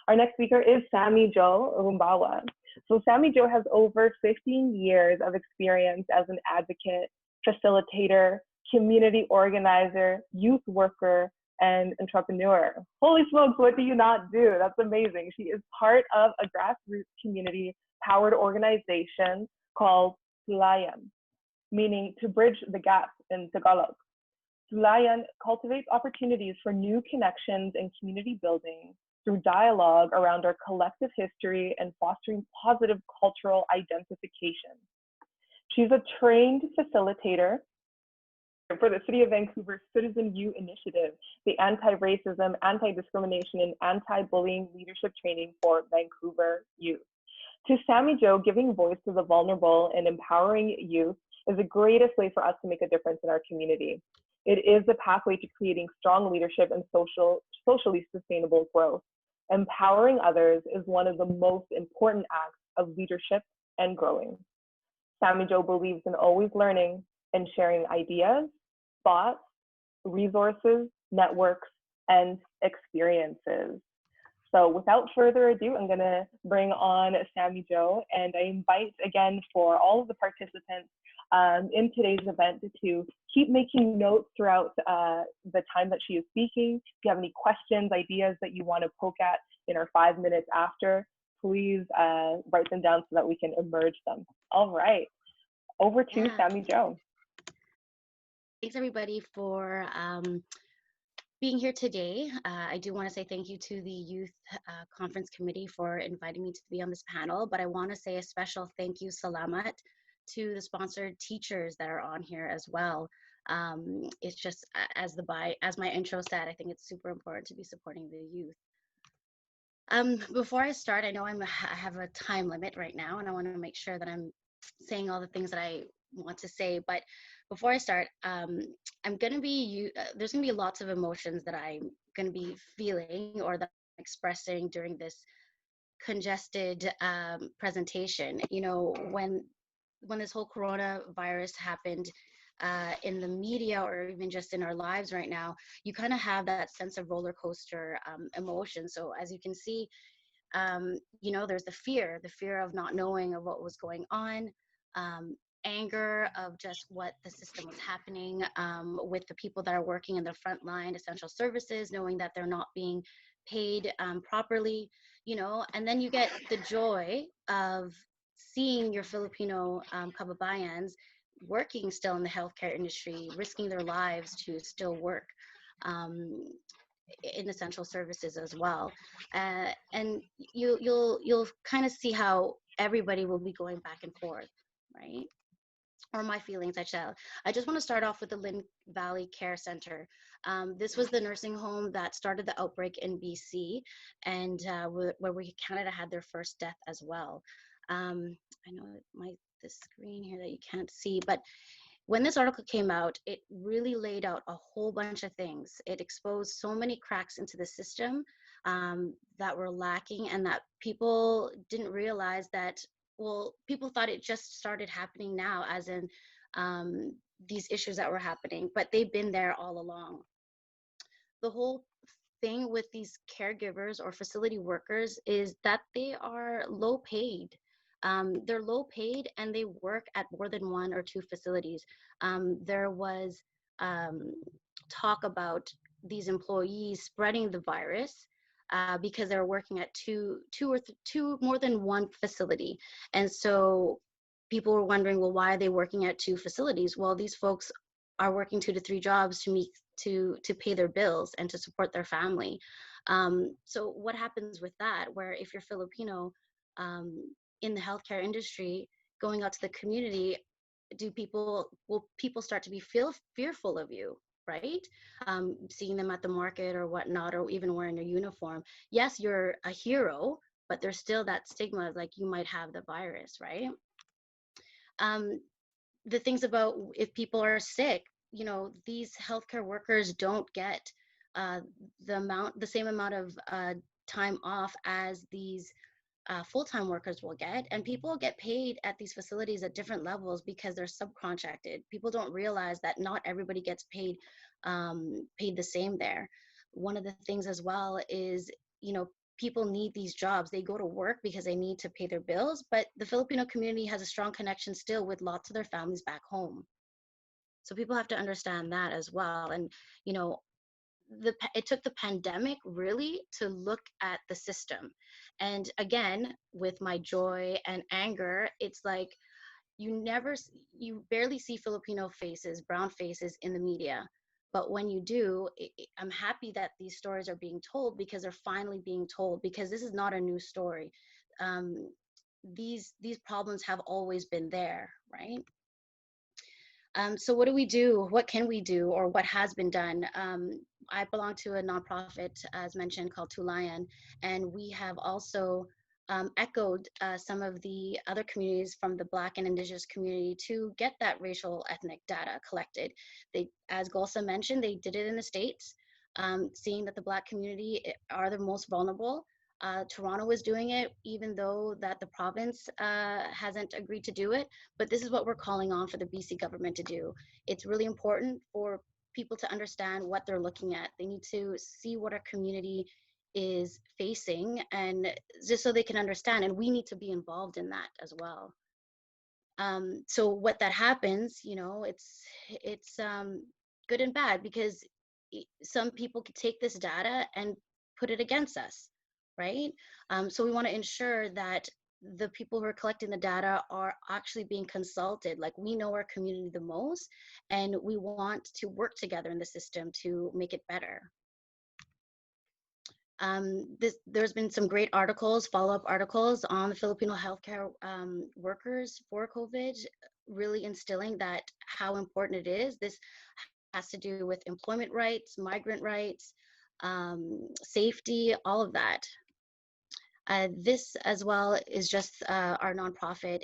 Our next speaker is Sammie Rumbaua. So Sammie has over 15 years of experience as an advocate, facilitator, community organizer, youth worker, and entrepreneur. Holy smokes, what do you not do? That's amazing. She is part of a grassroots community powered organization called Tulayan, meaning to bridge the gap in Tagalog. Tulayan cultivates opportunities for new connections and community building through dialogue around our collective history and fostering positive cultural identification. She's a trained facilitator for the City of Vancouver Citizen U Initiative, the anti-racism, anti-discrimination, and anti-bullying leadership training for Vancouver youth. To Sammie, giving voice to the vulnerable and empowering youth is the greatest way for us to make a difference in our community. It is the pathway to creating strong leadership and socially sustainable growth. Empowering others is one of the most important acts of leadership and growing. Sammie believes in always learning and sharing ideas, thoughts, resources, networks, and experiences. So without further ado, I'm gonna bring on Sammie, and I invite again for all of the participants in today's event to keep making notes throughout the time that she is speaking. If you have any questions, ideas that you want to poke at in our 5 minutes after, please write them down so that we can emerge them. All right, over to Sammie. Thanks everybody for being here today. I do want to say thank you to the Youth Conference Committee for inviting me to be on this panel, but I want to say a special thank you, Salamat, to the sponsored teachers that are on here as well. It's just, as my intro said, I think it's super important to be supporting the youth. Before I start, I know I have a time limit right now, and I want to make sure that I'm saying all the things that I want to say, but before I start, there's going to be lots of emotions that I'm going to be feeling or that I'm expressing during this congested presentation. You know, when this whole coronavirus happened in the media or even just in our lives right now, you kind of have that sense of roller coaster emotion. So as you can see, you know, there's the fear of not knowing of what was going on, anger of just what the system was happening with the people that are working in the front line, essential services, knowing that they're not being paid properly, you know, and then you get the joy of seeing your Filipino kababayans working still in the healthcare industry, risking their lives to still work in essential services as well. And you'll kind of see how everybody will be going back and forth, right? Or my feelings, I just want to start off with the Lynn Valley Care Center. This was the nursing home that started the outbreak in BC, and where Canada had their first death as well. I know the screen here that you can't see, but when this article came out, it really laid out a whole bunch of things. It exposed so many cracks into the system that were lacking, and that people didn't realize that. Well, people thought it just started happening now, as in these issues that were happening, but they've been there all along. The whole thing with these caregivers or facility workers is that they are low paid. They're low paid and they work at more than 1 or 2 facilities. There was talk about these employees spreading the virus because they're working at two more than 1 facility. And so people were wondering, well, why are they working at 2 facilities? Well, these folks are working 2 to 3 jobs to pay their bills and to support their family. So what happens with that, where if you're Filipino in the healthcare industry going out to the community, will people start to be fearful of you? Right? Seeing them at the market or whatnot, or even wearing a uniform. Yes, you're a hero, but there's still that stigma, like you might have the virus, right? The things about if people are sick, you know, these healthcare workers don't get the same amount of time off as these full-time workers will get, and people get paid at these facilities at different levels because they're subcontracted. People don't realize that not everybody gets paid the same there. One of the things as well is, you know, people need these jobs. They go to work because they need to pay their bills, but the Filipino community has a strong connection still with lots of their families back home. So people have to understand that as well. And, you know, it took the pandemic really to look at the system. And again, with my joy and anger, it's like you barely see Filipino faces, brown faces in the media. But when you do, I'm happy that these stories are being told, because they're finally being told, because this is not a new story. Um, these problems have always been there, right? So what do we do? What can we do, or what has been done? I belong to a nonprofit, as mentioned, called Tulayan, and we have also echoed some of the other communities from the Black and Indigenous community to get that racial ethnic data collected. They, as Golsa mentioned, they did it in the States, seeing that the Black community are the most vulnerable. Toronto is doing it, even though that the province hasn't agreed to do it. But this is what we're calling on for the BC government to do. It's really important for people to understand what they're looking at. They need to see what our community is facing, and just so they can understand, and we need to be involved in that as well. So what that happens, you know, it's good and bad, because some people could take this data and put it against us, right? So we want to ensure that the people who are collecting the data are actually being consulted. Like, we know our community the most, and we want to work together in the system to make it better. There's been some great articles, follow-up articles on the Filipino healthcare workers for COVID, really instilling that how important it is. This has to do with employment rights, migrant rights, safety, all of that. This as well is just our nonprofit.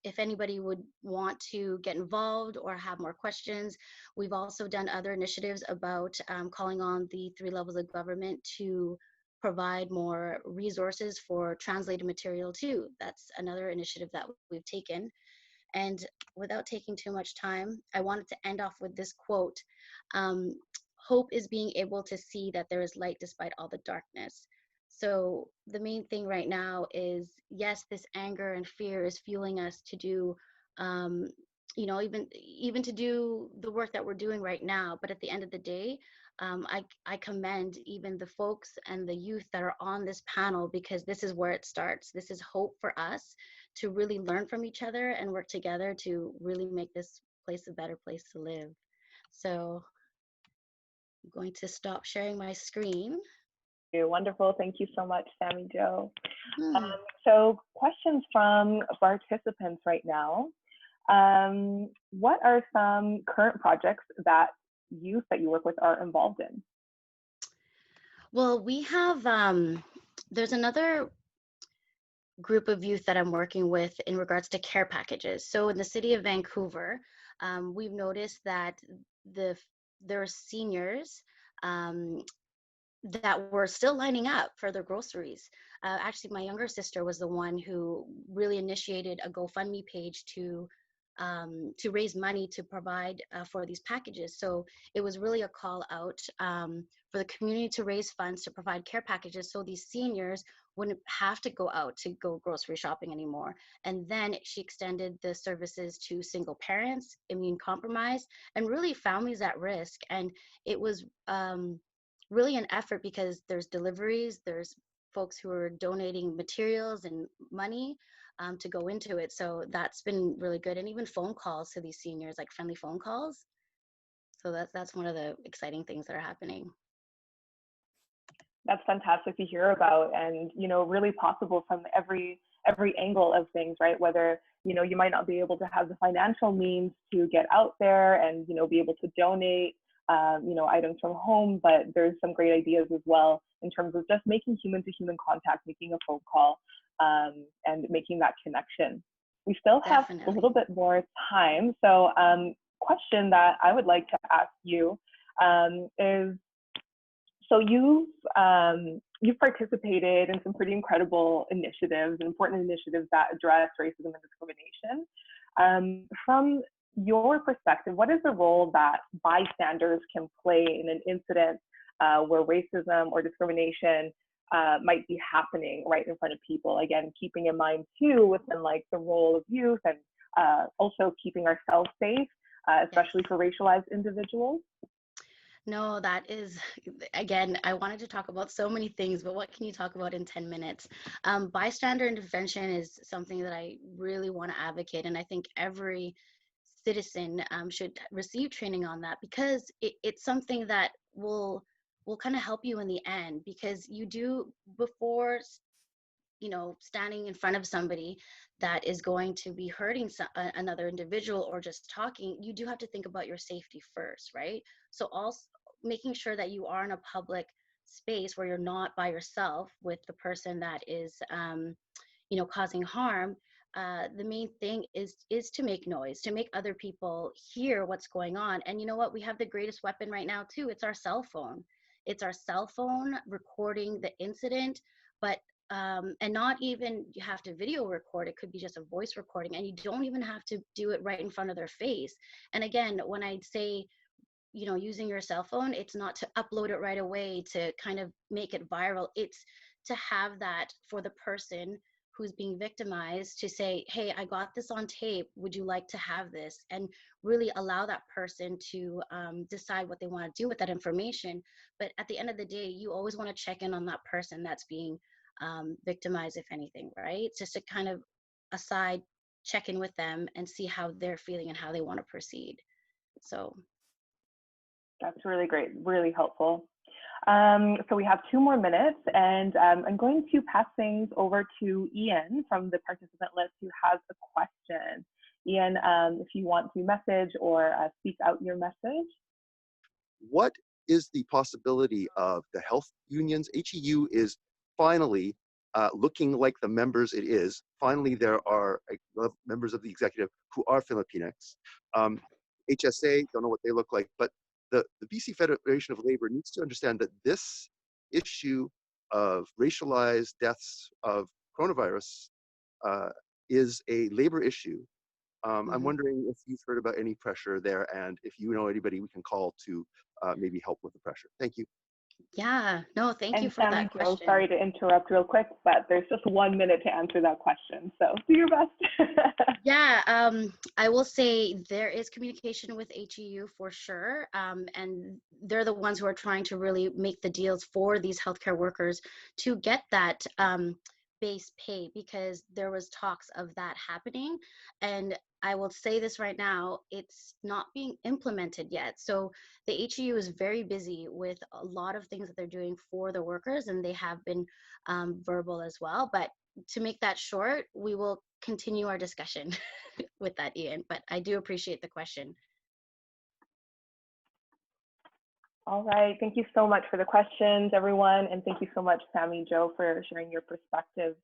If anybody would want to get involved or have more questions, we've also done other initiatives about calling on the 3 levels of government to provide more resources for translated material too. That's another initiative that we've taken. And without taking too much time, I wanted to end off with this quote. Hope is being able to see that there is light despite all the darkness. So the main thing right now is, yes, this anger and fear is fueling us to do, you know, even to do the work that we're doing right now. But at the end of the day, I commend even the folks and the youth that are on this panel, because this is where it starts. This is hope for us to really learn from each other and work together to really make this place a better place to live. So I'm going to stop sharing my screen. Wonderful. Thank you so much, Sammie Jo. So questions from participants right now. What are some current projects that youth that you work with are involved in? Well, we have, there's another group of youth that I'm working with in regards to care packages. So in the city of Vancouver, we've noticed that there are seniors that were still lining up for their groceries. Actually, my younger sister was the one who really initiated a GoFundMe page to raise money to provide for these packages. So it was really a call out for the community to raise funds to provide care packages, so these seniors wouldn't have to go out to go grocery shopping anymore. And then she extended the services to single parents, immune compromised, and really families at risk. And it was really an effort, because there's deliveries, there's folks who are donating materials and money to go into it. So that's been really good. And even phone calls to these seniors, like friendly phone calls. So that's one of the exciting things that are happening. That's fantastic to hear about, and you know, really possible from every angle of things, right? Whether, you know, you might not be able to have the financial means to get out there and, you know, be able to donate you know, items from home, but there's some great ideas as well in terms of just making human to human contact, making a phone call, and making that connection. We still have a little bit more time. So question that I would like to ask you is, so you've participated in some pretty incredible initiatives, important initiatives that address racism and discrimination. From your perspective, what is the role that bystanders can play in an incident where racism or discrimination might be happening right in front of people. Again, keeping in mind too within like the role of youth and also keeping ourselves safe, especially Yes. for racialized individuals. No, that is, again, I wanted to talk about so many things, but what can you talk about in 10 minutes? Bystander intervention is something that I really want to advocate, and I think every citizen should receive training on that, because it's something that will kind of help you in the end, because you do, before standing in front of somebody that is going to be hurting another individual or just talking, you do have to think about your safety first, right? So also making sure that you are in a public space where you're not by yourself with the person that is causing harm. The main thing is to make noise, to make other people hear what's going on. And you know what, we have the greatest weapon right now too. It's our cell phone. It's our cell phone recording the incident. But and not even you have to video record, it could be just a voice recording, and you don't even have to do it right in front of their face. And again, when I say using your cell phone, it's not to upload it right away to kind of make it viral. It's to have that for the person who's being victimized to say, hey, I got this on tape, would you like to have this? And really allow that person to decide what they want to do with that information. But at the end of the day, you always want to check in on that person that's being victimized, if anything, right? It's just to kind of aside, check in with them and see how they're feeling and how they want to proceed. So That's really great, really helpful. So we have 2 more minutes, and I'm going to pass things over to Ian from the participant list, who has a question. Ian, if you want to message or speak out your message. What is the possibility of the health unions? HEU is finally looking like the members it is. Finally, there are members of the executive who are Filipinx. HSA, don't know what they look like, but the BC Federation of Labor needs to understand that this issue of racialized deaths of coronavirus is a labor issue. I'm wondering if you've heard about any pressure there, and if you know anybody we can call to maybe help with the pressure. Thank you. yeah, no, thank you And for Sammie that Jo, question. sorry to interrupt real quick, but there's just 1 minute to answer that question. So do your best. Yeah, I will say there is communication with HEU for sure. And they're the ones who are trying to really make the deals for these healthcare workers to get that base pay, because there was talks of that happening. And I will say this right now, it's not being implemented yet. So the HEU is very busy with a lot of things that they're doing for the workers, and they have been verbal as well. But to make that short, we will continue our discussion with that, Ian, but I do appreciate the question. All right, thank you so much for the questions, everyone. And thank you so much, Sammie Jo, for sharing your perspective.